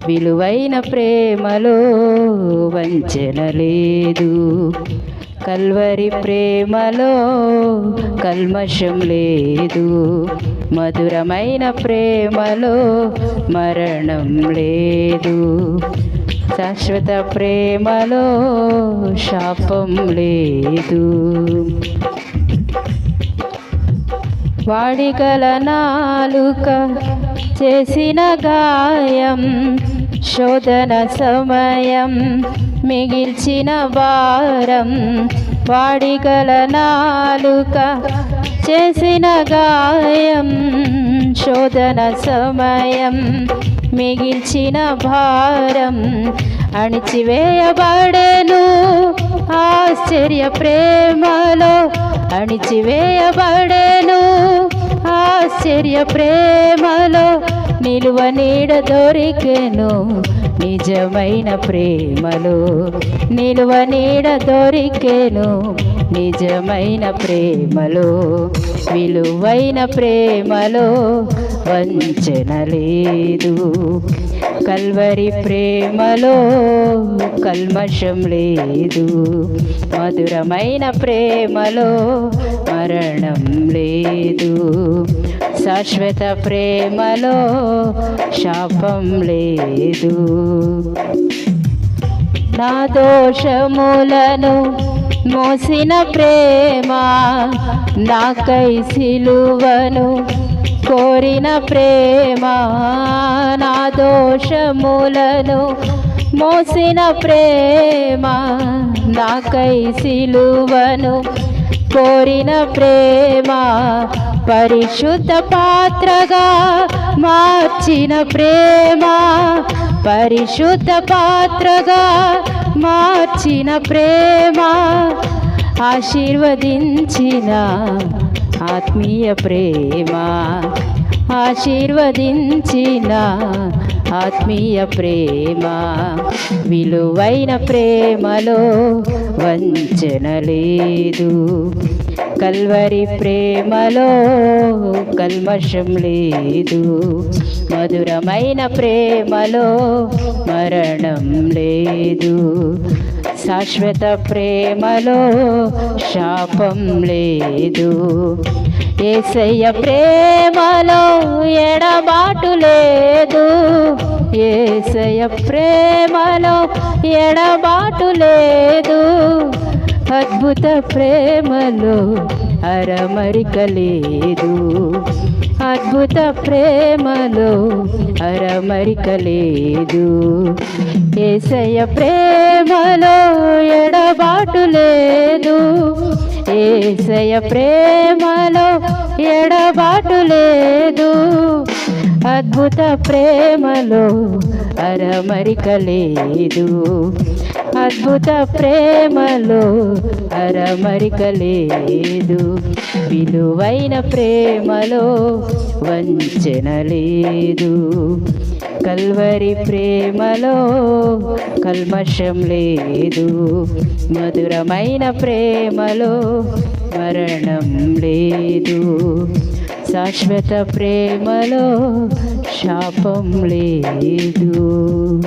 విలువైన ప్రేమలో వంచన లేదు. కల్వరి ప్రేమలో కల్మషం లేదు. మధురమైన ప్రేమలో మరణం లేదు. శాశ్వత ప్రేమలో శాపం లేదు. వాడిగల నాలుక చేసిన గాయం, శోధన సమయం మిగిల్చిన భారం. వాడిగల నాలుక చేసిన గాయం, శోధన సమయం మిగిల్చిన భారం. అణిచివేయబడెను ఆశ్చర్య ప్రేమలో, అణిచివేయబడెను ఆశ్చర్య ప్రేమలో. నిలువ నీడ దొరికెను నిజమైన ప్రేమలో, నిలువ నీడ దొరికెను నిజమైన ప్రేమలో. విలువైన ప్రేమలో వంచన లేదు. కల్వరి ప్రేమలో కల్మషం లేదు. మధురమైన ప్రేమలో మరణం లేదు. శాశ్వత ప్రేమలో శాపం లేదు. నా దోషములను మోసిన ప్రేమ, నాకై సిలువను కోరిన ప్రేమ. నా దోషములను మోసిన ప్రేమ, నాకై సిలువను కోరిన ప్రేమ. పరిశుద్ధ పాత్రగా మార్చిన ప్రేమ, పరిశుద్ధ పాత్రగా మార్చిన ప్రేమ. ఆశీర్వదించిన ఆత్మీయ ప్రేమ, ఆశీర్వదించిన ఆత్మీయ ప్రేమ. విలువైన ప్రేమలో వంచన లేదు. కల్వరి ప్రేమలో కల్మషం లేదు. మధురమైన ప్రేమలో మరణం లేదు. శాశ్వత ప్రేమలో శాపం లేదు. యేసయ్య ప్రేమలో ఎడబాటు లేదు. యేసయ్య ప్రేమలో ఎడబాటు లేదు. అద్భుత ప్రేమలో అరమరిక లేదు. అద్భుత ప్రేమలో అరమరిక లేదు. యేసయ్య ప్రేమలో ఎడబాటు లేదు. యేసయ్య ప్రేమలో ఎడబాటు లేదు. అద్భుత ప్రేమలో అరమరిక లేదు. అద్భుత ప్రేమలో అరమరిక లేదు. విలువైన ప్రేమలో వంచన లేదు. కల్వరి ప్రేమలో కల్మషం లేదు. మధురమైన ప్రేమలో మరణం లేదు. శాశ్వత ప్రేమలో శాపం లేదు.